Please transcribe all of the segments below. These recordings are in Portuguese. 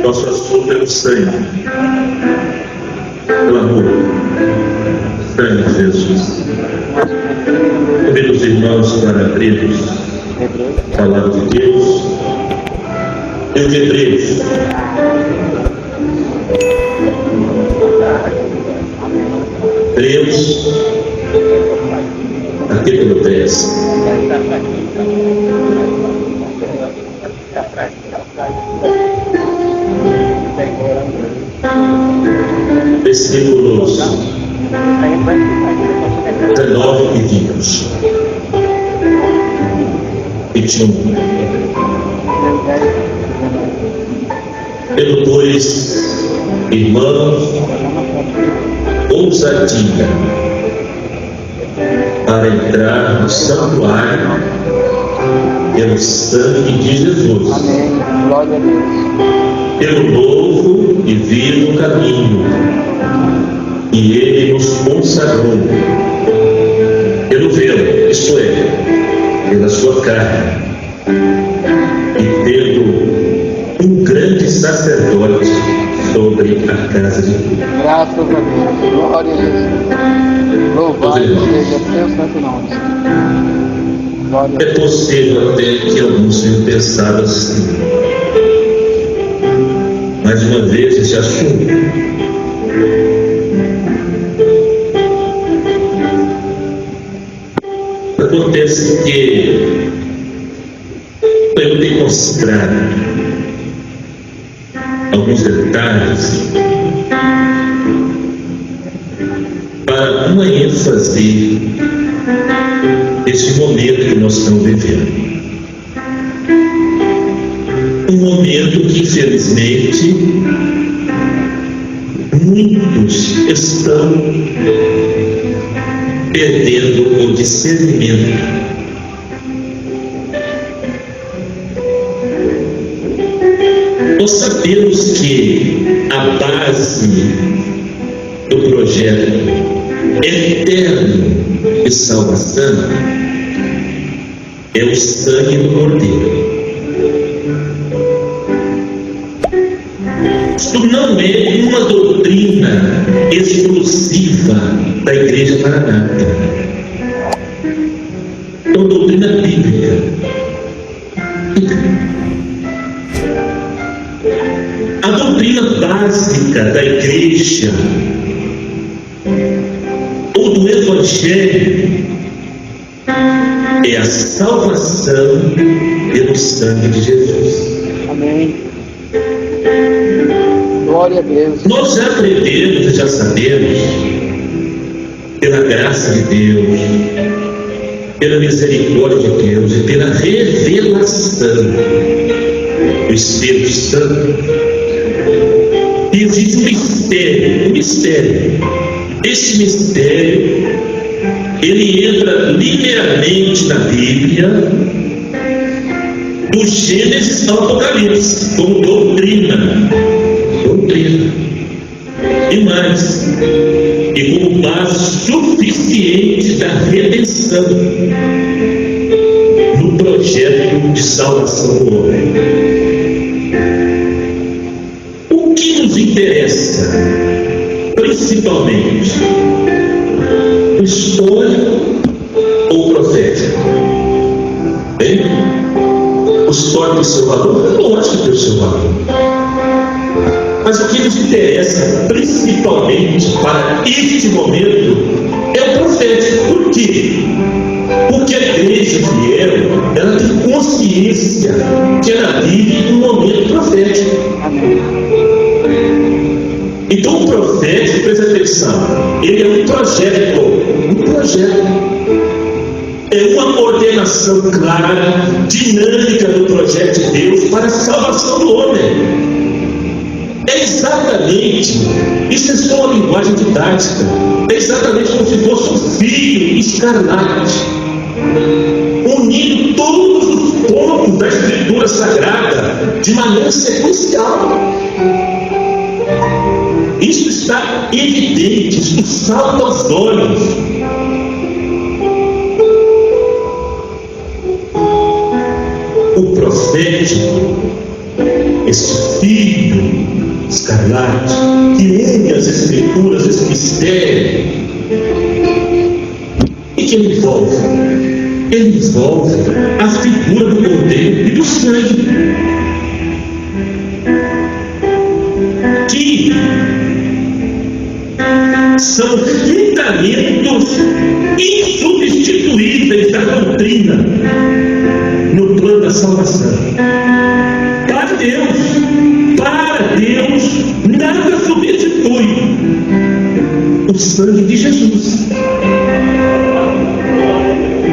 Nosso assunto é o sangue, pelo amor, sangue de Jesus. Convido os irmãos para abrirmos a palavra de Deus. Livro de Hebreus, capítulo 10. Versículos 19 e 20. 21. Pelo pois, irmãos, ousadia para entrar no santuário pelo sangue de Jesus. Amém. Glória a Deus. Pelo novo e vivo caminho que Ele nos consagrou, pelo velo, isto é, pela sua carne, e tendo um grande sacerdote sobre a casa de Deus. Graças a Deus. Glória a Jesus. Louvado seja o seu santo nome. Glória a É Deus. possível até que alguns tenham pensado assim. Mais uma vez, esse assunto. Acontece que eu tenho mostrado alguns detalhes para uma ênfase nesse momento que nós estamos vivendo. Um momento que, infelizmente, muitos estão perdendo o discernimento. Nós sabemos que a base do projeto eterno de salvação é o sangue do Cordeiro. Isto não é uma doutrina exclusiva da Igreja Maranata. É uma doutrina bíblica. A doutrina básica da Igreja ou do Evangelho é a salvação pelo sangue de Jesus. Amém. Glória a Deus. Nós já aprendemos e já sabemos, pela graça de Deus, pela misericórdia de Deus e pela revelação do Espírito Santo, que existe um mistério. Este mistério, ele entra linearmente na Bíblia, do Gênesis ao Apocalipse, como doutrina. E mais, e como base suficiente da redenção no projeto de salvação do homem. O que nos interessa, principalmente, o histórico ou o profético? Bem, o histórico tem seu valor? Lógico que tem o seu valor. Mas o que nos interessa, principalmente para este momento, é o profético. Por quê? Porque a igreja fiel, ela tem consciência que ela vive um momento profético. Então o profético, presta atenção, ele é um projeto. É uma ordenação clara, dinâmica do projeto de Deus para a salvação do homem. É exatamente, isso é só uma linguagem didática, é exatamente como se fosse um fio escarlate, unindo todos os pontos da Escritura Sagrada de maneira sequencial. Isso está evidente, isso salta aos olhos. O profético esse filho escarlate, que une as Escrituras, esse mistério, e que ele envolve a figura do cordeiro e do sangue, que são fundamentos insubstituíveis da doutrina no plano da salvação. Para Deus, nada substitui o sangue de Jesus.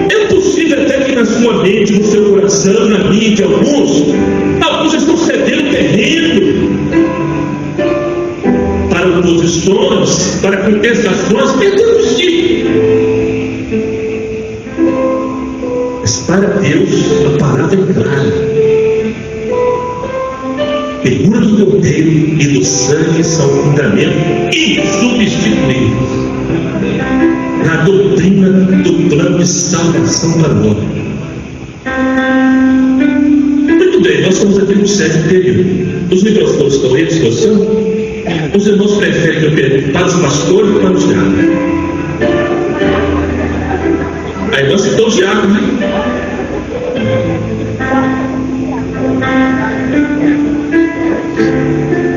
É possível até que na sua mente, no seu coração, na mente, alguns estão cedendo terreno para oposições, para contestações, perdendo-se. Mas para Deus, a palavra é clara. A figura do cordeiro e do sangue são fundamentos insubstituíveis na doutrina do plano de salvação para o homem. Muito bem, nós estamos aqui no sétimo período. Os microfones estão aí à disposição? Os irmãos preferem que eu pergunte para os pastores ou para os diáconos? Aí nós citamos diáconos, né?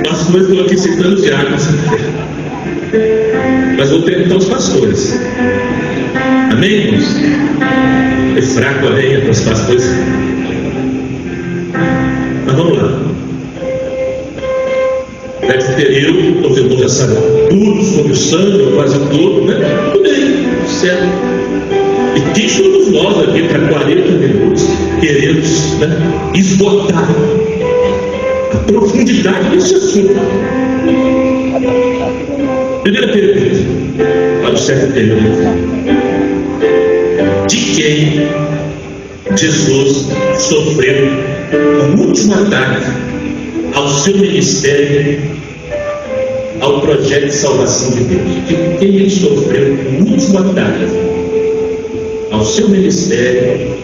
Pastores estão aqui citando os diáconos. Mas vou perguntar aos pastores. Amém, irmãos? É fraco, amém, para os pastores. Mas vamos lá. Nesse período, os irmãos já sabem tudo sobre o sangue, quase tudo, né? Tudo bem, certo. E quem somos nós aqui para 40 minutos queremos, né, esgotar a profundidade desse assunto? Primeira pergunta, para o sétimo período: de quem Jesus sofreu o último ataque ao seu ministério, ao projeto de salvação de Deus? De quem ele sofreu o último ataque ao seu ministério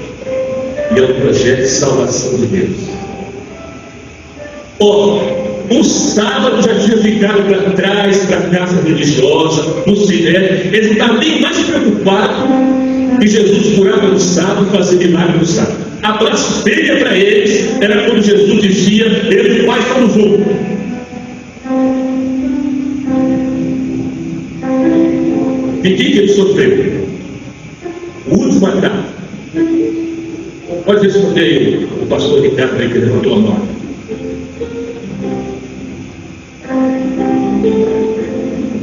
e ao projeto de salvação de Deus? O sábado já tinha ficado para trás, para a casa religiosa, no cinema. Eles não estavam nem mais preocupados que Jesus curava no sábado e fazia milagre no sábado. A blasfêmia para eles era quando Jesus dizia: eu e o Pai somos um. De quem que ele sofreu o último ataque? Pode responder aí o pastor Ricardo aí, que levantou a mão.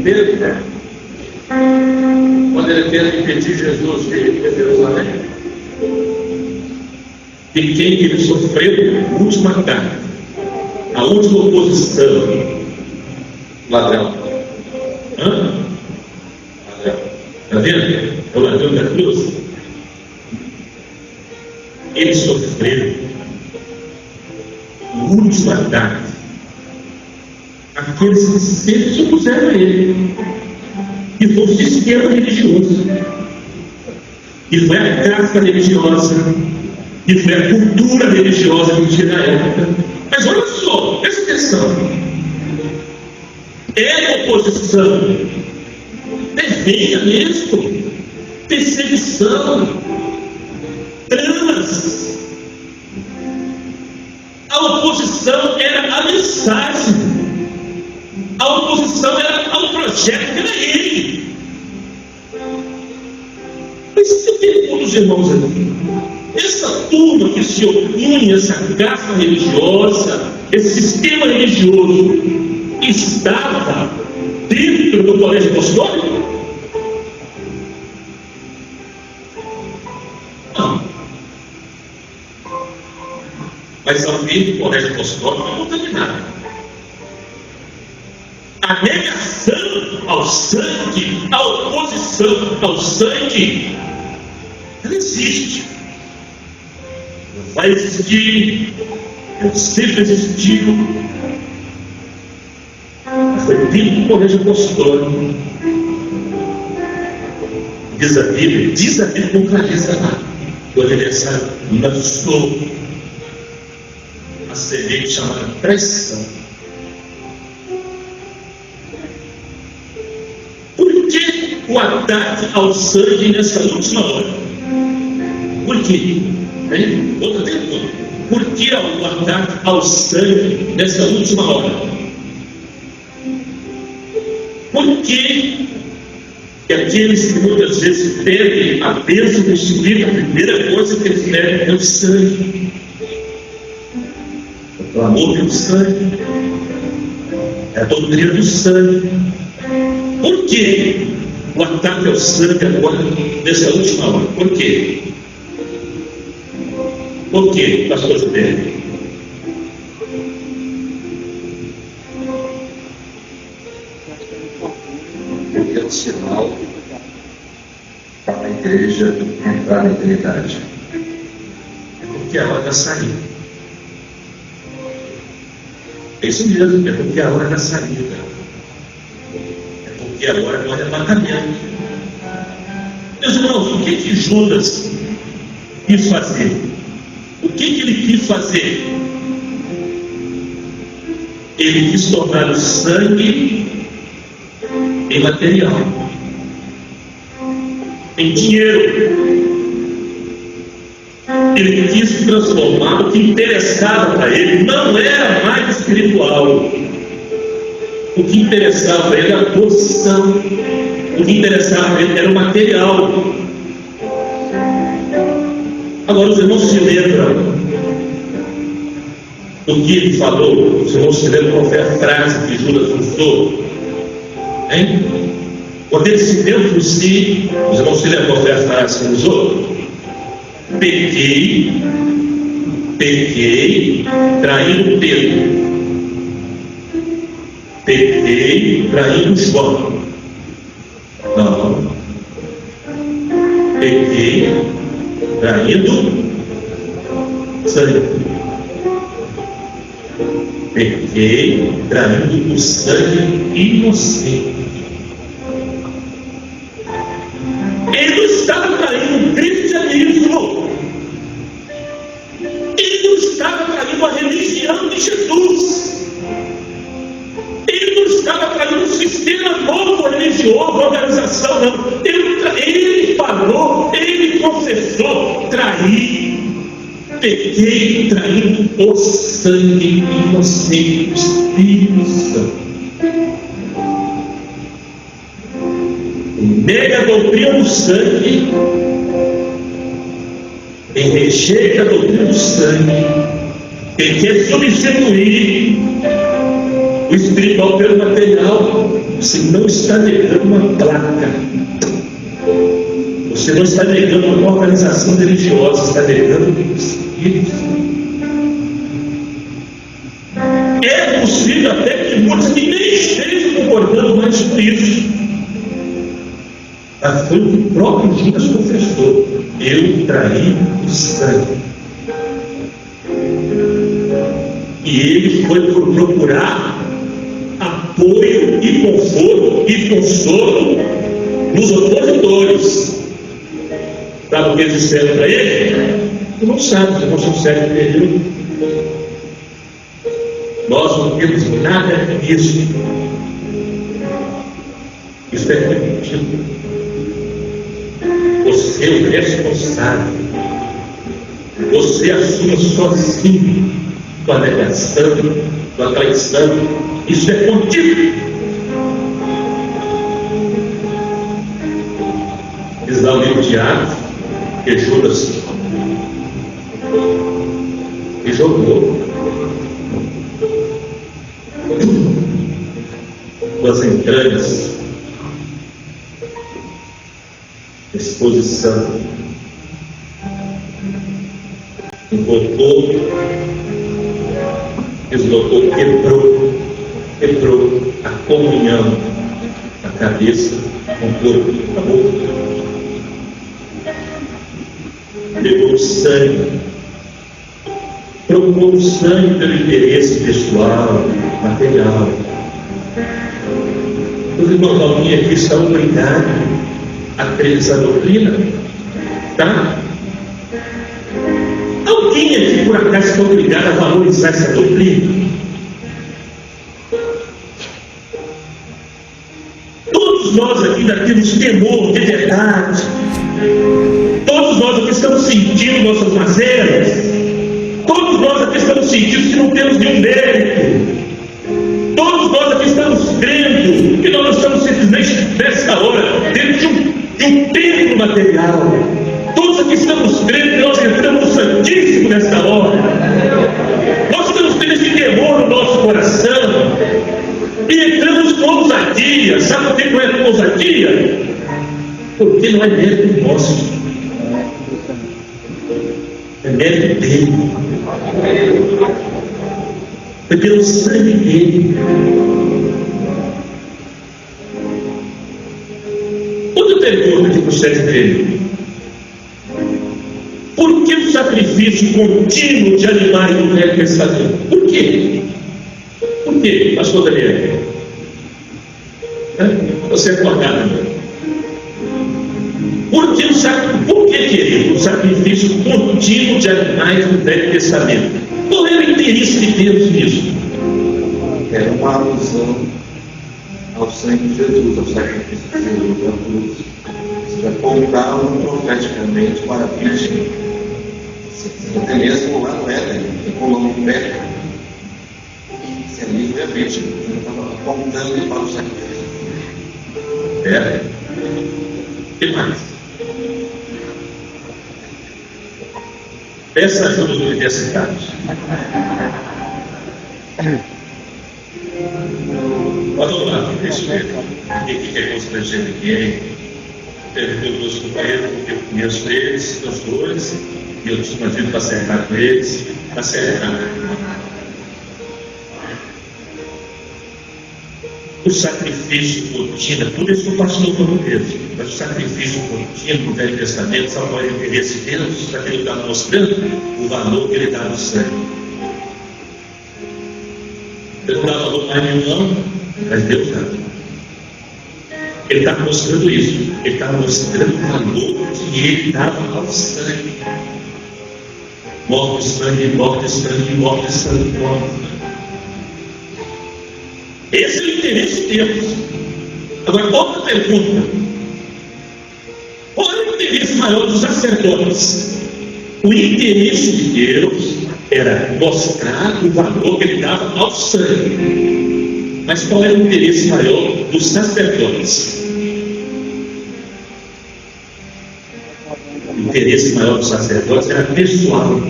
Pedro, quando ele tenta impedir Jesus de ir para Jerusalém, de quem ele sofreu o último ataque, a última oposição? Ladrão. Ladrão. Está vendo? É o ladrão da cruz. Ele sofreu o último ataque aqueles que sempre se opuseram a ele, e foi o sistema religioso, e foi a casca religiosa, e foi a cultura religiosa que tinha na época. Mas olha só, presta atenção: é oposição, venha mesmo, perseguição, dramas. A oposição era a mensagem. A oposição era ao projeto que era ele. Mas se tem todos os irmãos aqui, essa turma que se opõe, essa caça religiosa, esse sistema religioso, estava dentro do colégio apostólico? Não. Mas ao vir do colégio apostólico não contaminado. A negação ao sangue, a oposição ao sangue, ela existe. Vai existir, ela sempre existiu. Foi dentro do colégio apostólico. Diz a Bíblia com clareza lá, que o adversário lançou as semente chamada traição. Por que o ataque ao sangue nessa última hora? Por quê? Outra pergunta. Por que o ataque ao sangue nessa última hora? Por que aqueles que muitas vezes pedem a bênção do Espírito, a primeira coisa que eles pedem é o sangue? O clamor pelo sangue, é a doutrina do sangue. Por que o ataque ao sangue agora, nessa última hora? Por quê? Por quê, pastor José? Porque é um sinal para a igreja entrar na eternidade. É porque é a hora da saída. É isso mesmo, é porque é a hora da saída. É porque é a hora do arrebatamento. Meus irmãos, o que Judas quis fazer? O que ele quis fazer? Ele quis tornar o sangue em material, em dinheiro. Ele quis transformar o que interessava para ele, não era mais espiritual. O que interessava para ele era a posição. O que interessava para ele era o material. Agora os irmãos se lembram do que ele falou? Os irmãos se lembram qual foi a frase que Judas usou? Hein? Quando ele se deu por si, os irmãos se lembram qual foi a frase que ele usou? Pequei, traindo Pedro. Pequei, traindo João. Não. Pequei, traindo sangue. Pequei, traindo o sangue inocente. Ele não estava traindo o cristianismo. Ele não estava traindo a religião de Jesus. Ele não estava traindo um sistema novo religioso, organização, não. Ele falou, ele confessou, trair. Pequei, traindo o sangue inocente, o Espírito Santo. Nega a doutrina do sangue, quem rejeita a doutrina do sangue, quem quer substituir o espiritual pelo material, você não está negando uma placa, você não está negando uma organização religiosa, você está negando o Espírito Santo. É possível até que muitos que nem estejam concordando mais com isso. Mas foi o que o próprio Judas confessou: eu traí o sangue. E ele foi procurar apoio e conforto e consolo nos opositores. Sabe o que eles disseram para ele? Tu não sabe, nós somos sérios, perdeu. Nós não temos nada disso. Isso é permitido. Você é o responsável. Você assume sozinho tua negação, tua traição. Isso é contigo. Diz lá o livro de Atos que Judas e jogou das entranhas, exposição, envoltou, deslocou, quebrou a comunhão da cabeça com o corpo. Acabou. Levou o sangue, trocou o sangue pelo interesse pessoal, material. Os irmãos, alguém aqui está obrigado a crer nessa doutrina? Tá? Alguém aqui por acaso está obrigado a valorizar essa doutrina? Todos nós aqui ainda temos temor de verdade. Todos nós aqui estamos sentindo nossas mazelas. Todos nós aqui estamos sentindo que não temos nenhum mérito. Todos nós aqui estamos crendo que nós não estamos simplesmente nessa hora dentro de um templo material. Todos aqui estamos crendo que nós entramos no Santíssimo nessa hora. Nós estamos tendo esse temor no nosso coração e entramos com ousadia. Sabe por que não é com ousadia? Porque não é mérito nosso, é mérito dele. É pelo sangue dele. Outra pergunta que procede dele: por que o sacrifício contínuo de animais no Velho Testamento? Por quê? Por quê, pastor Daniel? Você é acordado. Por que, querido, o sacrifício contínuo de animais no Velho Testamento? Qual era o interesse de Deus nisso? Era uma alusão ao sangue de Jesus, ao sacrifício de Jesus na cruz. Eles apontavam profeticamente para a Virgem. Até mesmo lá no Éden, que pulou no pé, se ali não é a Virgem, ele estava apontando para o sacrifício. É. O que mais? Peça ajuda dos universitários. Vamos lá, deixa eu ver. Ninguém que quer constranger ninguém. Perguntou meus companheiros, porque eu conheço eles, os dois, e eu tinha vindo para acertar com eles, para acertar. O sacrifício contínuo, tudo isso o pastor falou mesmo, mas o sacrifício contínuo no Velho Testamento, sabe qual é o interesse de Deus? Para que ele está mostrando o valor que ele dá no sangue. Ele não dá valor mais nenhum, não, mas Deus dá. Ele está mostrando isso, ele está mostrando o valor que ele dava ao sangue. Morte, sangue, morte, sangue, morte, sangue, morte. Esse é o interesse de Deus. Agora, outra pergunta: qual é o interesse maior dos sacerdotes? O interesse de Deus era mostrar o valor que ele dava ao sangue. Mas qual era o interesse maior dos sacerdotes? O interesse maior dos sacerdotes era pessoal.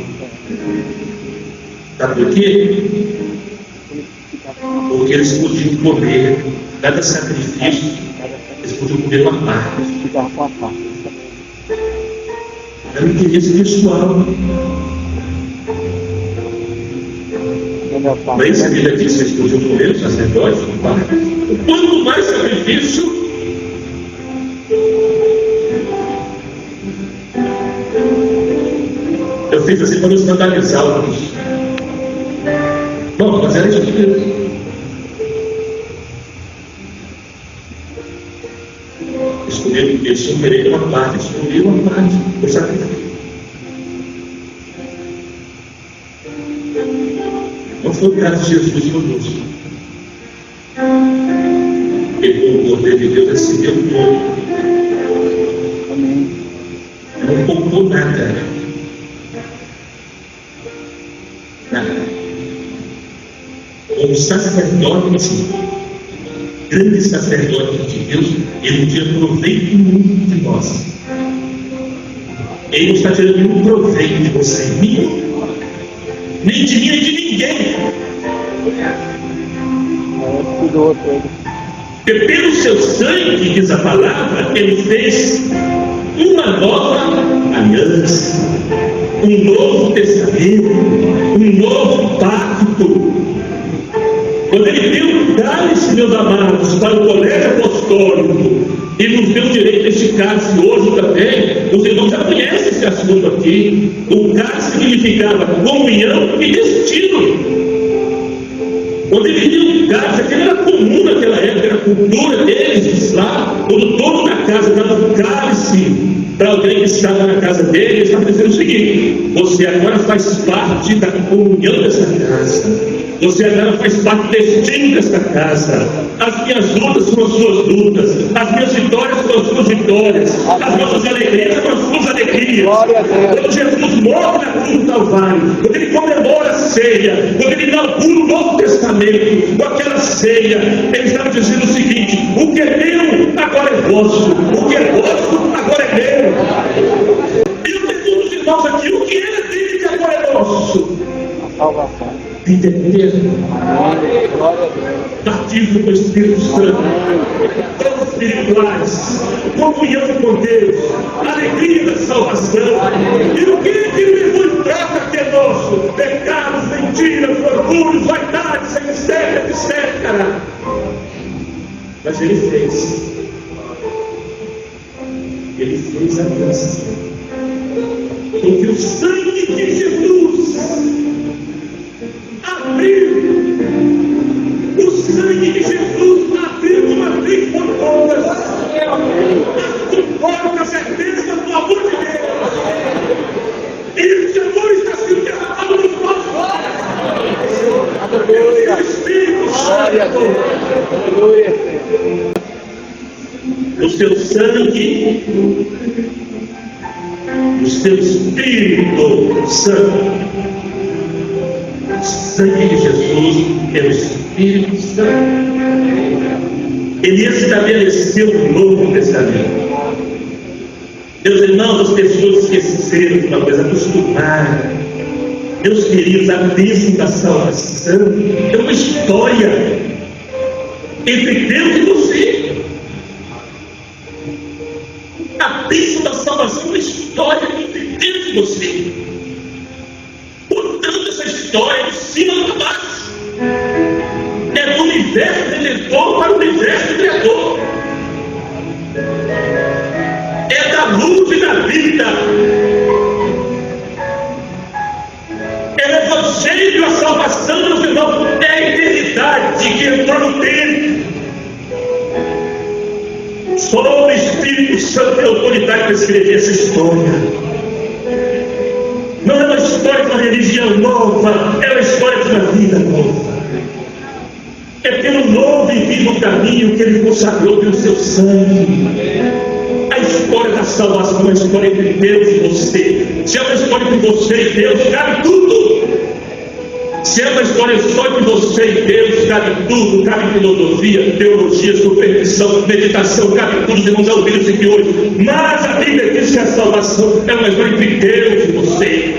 Sabe por quê? Porque eles podiam comer cada sacrifício, eles podiam comer uma parte. Era um interesse pessoal. Mas a Bíblia diz que eles podiam comer os sacerdotes, quanto mais sacrifício, eu fiz assim para não escandalizar alguns. Bom, mas era isso mesmo. Eles comeram uma parte, eles comeram uma parte do sacrifício. Não foi o caso de Jesus conosco. Pegou o poder de Deus, recebeu todo. Não poupou nada. Nada. Como sacerdote, grande sacerdote de Deus, ele não tinha proveito nenhum de nós. Ele não está tirando nenhum proveito de você, nenhum. Nem de mim, nem de ninguém. Porque pelo seu sangue, diz a palavra, ele fez uma nova aliança, um novo testamento, um novo pacto. Quando ele deu o cálice, meus amados, para o colégio apostólico, e nos deu direito a esse cálice hoje também, os irmãos já conhecem esse assunto aqui. O cálice significava comunhão e destino. Quando ele deu o cálice, aquilo era comum naquela época, era a cultura deles lá, quando todo na casa dava o cálice, para alguém que estava na casa dele, ele estava dizendo o seguinte: você agora faz parte da comunhão dessa casa. Você agora faz parte do destino desta casa. As minhas lutas são as suas lutas. As minhas vitórias são as suas vitórias. As nossas alegrias são as suas alegrias. Quando Jesus morre na cruz do Calvário, quando ele comemora a ceia, quando ele inaugura o Novo Testamento, com aquela ceia, ele estava dizendo o seguinte: o que é meu agora é vosso. O que é vosso agora é meu. E eu pergunto aos irmãos aqui: o que era dele que agora é nosso? A salvação. Vida eterna, batismo com o Espírito Santo, dons espirituais, comunhão com Deus, alegria da salvação. E o que ele levou em troca que é nosso? Pecados, mentiras, orgulhos, vaidades, etc. Mas ele fez aliança, porque o sangue de Jesus abriu, o sangue de Jesus abriu de uma vez por todas as portas eternas do amor de Deus. E esse amor está sendo derramado nos nossos corações pelo Espírito Santo. O seu sangue, o seu Espírito Santo. O sangue de Jesus é o Espírito Santo. Ele estabeleceu o Novo Testamento. Meus irmãos, as pessoas esqueceram de uma coisa, acostumaram. Meus queridos, a bênção da salvação é uma história entre Deus e você. A bênção da salvação é uma história entre Deus e você. Portanto, essa história é de cima para baixo. É do universo redentor para o universo criador. É da luz e da vida. É o evangelho, a salvação, meus irmãos, é a eternidade que entrou no tempo. Só o Espírito Santo tem autoridade para escrever essa história. Não é uma história de uma religião nova, é uma história de uma vida nova. É pelo novo e vivo caminho que ele consagrou pelo seu sangue. A história da salvação é uma história entre Deus e você. Se é uma história entre você e Deus, cabe tudo. Se é uma história só entre você e Deus, cabe tudo. Cabe filosofia, teologia, superstição, meditação, cabe tudo. Os irmãos já ouviram isso aqui hoje. Mas a Bíblia diz que a salvação é uma história entre Deus e você.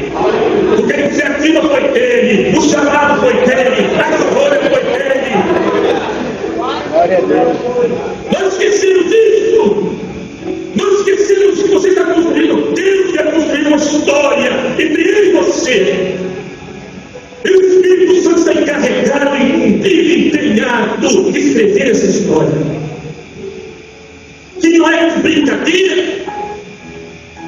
Porque a iniciativa foi dele, o chamado foi dele, a escolha foi dele. Glória a Deus. Nós esquecemos disso. Nós esquecemos que você está construindo. Deus quer construir uma história entre ele e você. E o Espírito Santo está encarregado, incumbido, empenhado de escrever essa história. Que não é brincadeira.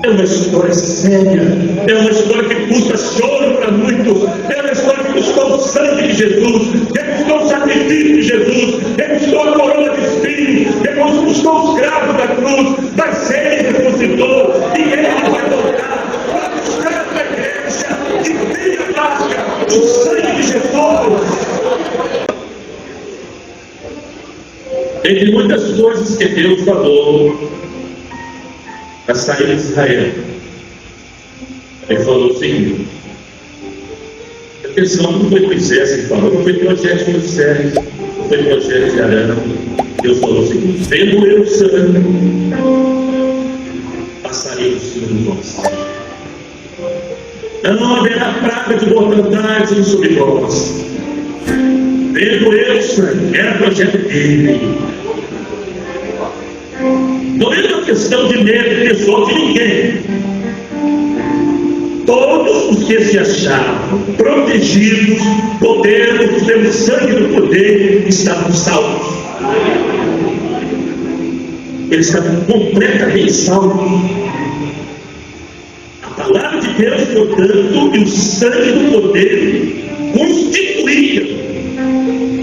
É uma história séria, é uma história que custa choro para muitos, é uma história que custou o sangue de Jesus, que custou o sacrifício de Jesus, que custou a coroa de espinhos, que custou os cravos da cruz, mas ele ressuscitou e ele vai voltar para buscar a igreja que tem a marca do sangue de Jesus. Entre muitas coisas que Deus falou a saída de Israel, ele falou o seguinte: atenção, não foi Moisés que falou, não foi projeto de Moisés, não foi projeto de Arão. Deus falou o seguinte: vendo eu o sangue, passarei por cima de vós. Não haverá praga de mortandade sobre vós. Vendo eu o sangue, era projeto dele. Não é uma questão de medo pessoal de ninguém. Todos os que se achavam protegidos, podendo, pelo sangue do poder, estavam salvos. Eles estavam completamente salvos. A palavra de Deus, portanto, e o sangue do poder constituíam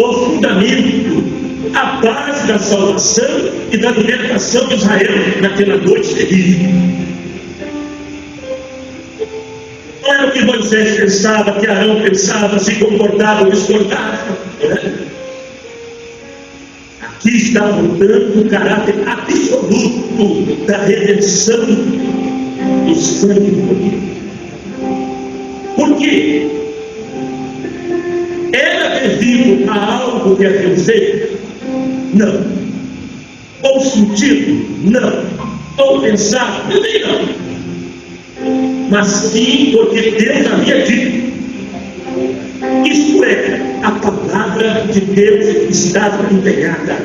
o fundamento, a base da salvação e da libertação de Israel naquela noite terrível. que Moisés pensava, que Arão pensava, se comportava, discordava. Né? Aqui está, portanto, o caráter absoluto da redenção do sangue do Cordeiro. Por quê? Era devido a algo que havia feito? Não. Ou sentido? Não. Ou pensado? Também não. Mas sim porque Deus havia dito. Isto é, a palavra de Deus estava empenhada.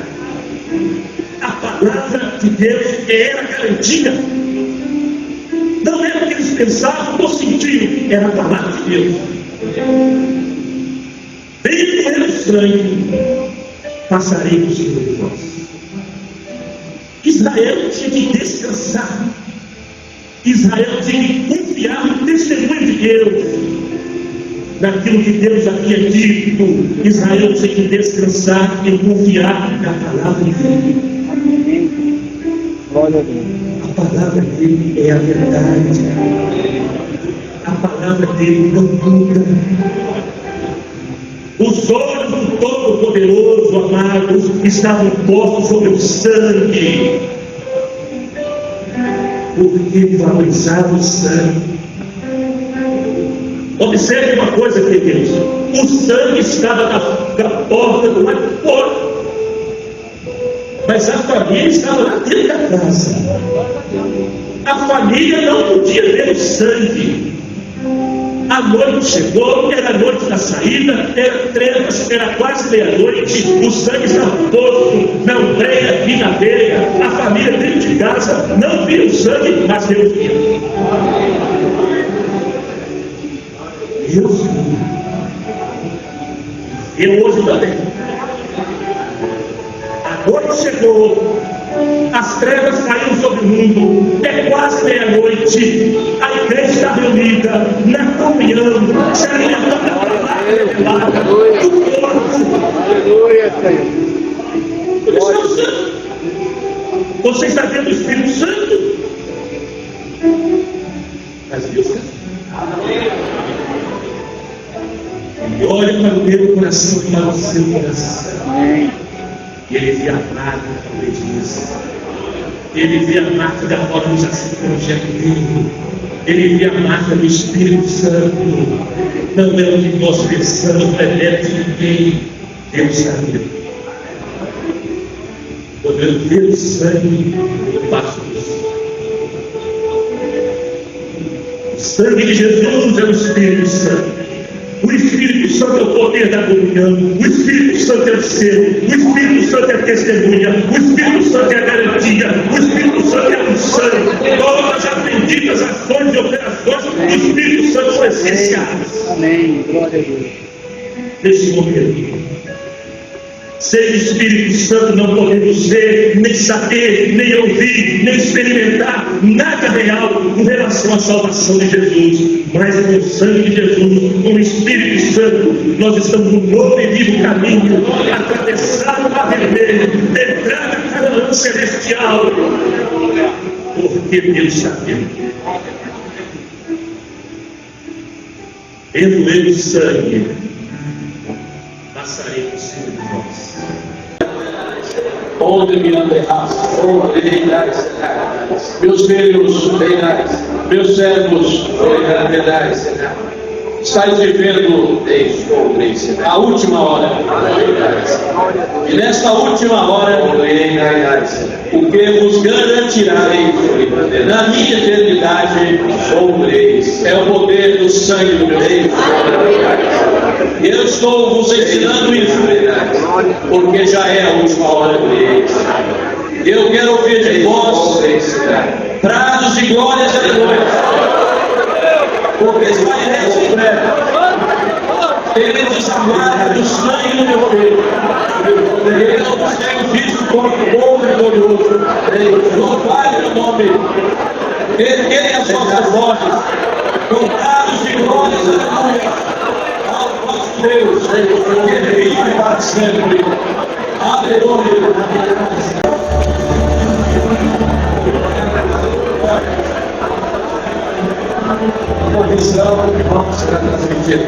A palavra de Deus era garantida. Não era o que eles pensavam ou sentiam, era a palavra de Deus. Bem pelo sangue passaremos sobre vós. Israel tinha que descansar. Israel tinha que confiar no testemunho de Deus, naquilo que Deus havia dito. Israel tinha que descansar e confiar na palavra dele. Glória a Deus. A palavra dele é a verdade. A palavra dele não muda. Os olhos do Todo-Poderoso, amados, estavam postos sobre o sangue, porque valorizava o sangue. Observe uma coisa, queridos: o sangue estava na porta do lado de fora, mas a família estava lá dentro da casa. A família não podia ver o sangue. A noite chegou, era a noite da saída, era trevas, era quase meia-noite, o sangue estava posto na ombreira e na veia. A família dentro de casa não via o sangue, mas Deus via. Deus via. Eu hoje também. A noite chegou, as trevas caíram sobre o mundo, é quase meia-noite, a igreja está reunida na comunhão, se alimentando da palavra do corpo. Aleluia, Senhor. O Espírito Santo. Você está vendo o Espírito Santo? Mas Deus está. E olha para o meu coração e para o seu coração. E ele vê a marca da obediência. Ele vê a marca da organização do projeto dele. Ele vê a marca do Espírito Santo. Não é o que nós pensamos, não é mérito de ninguém. Deus sabe. Quando eu vejo o sangue, eu faço isso. O sangue de Jesus é o Espírito Santo. O Espírito Santo é o poder da comunhão. O Espírito Santo é o selo. O Espírito Santo é a testemunha. O Espírito Santo é a garantia. O Espírito Santo é a unção. Todas as benditas ações e operações do Espírito Santo são essenciais. Amém. Glória a Deus. Nesse momento, sem o Espírito Santo não podemos ver, nem saber, nem ouvir, nem experimentar nada real com relação à salvação de Jesus. Mas com o sangue de Jesus, com o Espírito Santo, nós estamos no novo e vivo caminho, atravessado o mar vermelho, entrando na Canaã celestial, porque Deus sabia. Pelo meu sangue passaremos sobre nós. Onde me enterraste, meus filhos, meus servos, estáis vivendo a última hora. E nesta última hora, o que vos garantirá na minha eternidade é o poder do sangue do meu Deus. E eu estou vos ensinando isso, porque já é a última hora. Eu quero ouvir de vós prados de glórias e aleluia, porque estaremos em breve. Quereis a marca do sangue do meu filho. Eu não vos tenho visto como bom e glorioso. Louvai o nome. Erguei as vossas vozes com prados de glórias e aleluia. Deus, que vive para sempre. Aleluia. Uma visão, será transmitido.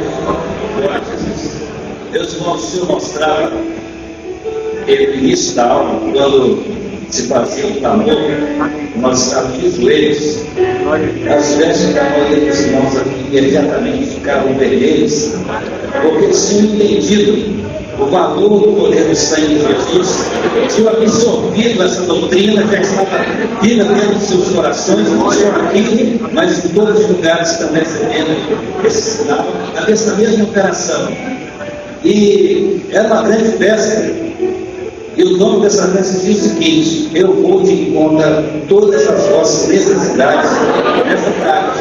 Meus irmãos, o Senhor mostrava ele no início da aula, quando se fazia o clamor, nós estávamos de joelhos, as vestes da maioria dos irmãos aqui imediatamente ficavam vermelhas, porque eles tinham entendido o valor do poder do sangue de Jesus, tinham absorvido essa doutrina, já estava viva dentro dos seus corações, não só aqui, mas em todos os lugares também recebendo esse sinal, dessa mesma operação. E era uma grande festa, e o nome dessa festa diz o seguinte: eu vou de encontro a todas as vossas necessidades nessa tarde.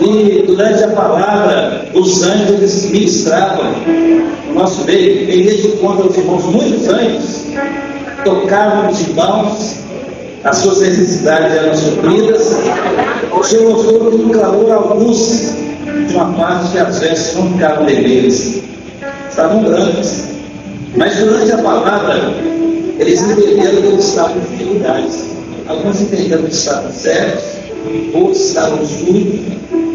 E durante a palavra, os anjos ministravam no nosso meio, em vez de encontro aos irmãos, muitos anjos tocavam os irmãos, as suas necessidades eram supridas. O Senhor mostrou que no calor alguns de uma parte que as vestes não ficaram vermelhas, estavam brancas, mas durante a palavra eles entenderam que eles estavam em dificuldades. Alguns entenderam que estavam certos, outros estavam sujos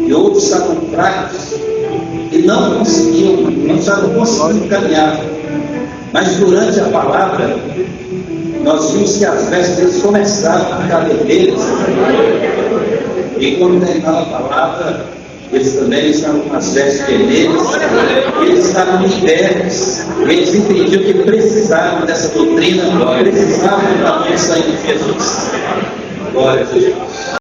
e outros estavam fracos e não estavam conseguindo caminhar. Mas durante a palavra nós vimos que as vestes deles começaram a ficar vermelhas, e quando terminava a palavra, eles também estavam com as vestes vermelhas, eles estavam libertos, eles entendiam que precisavam dessa doutrina, precisavam da mão do sangue de Jesus. Glória a Deus.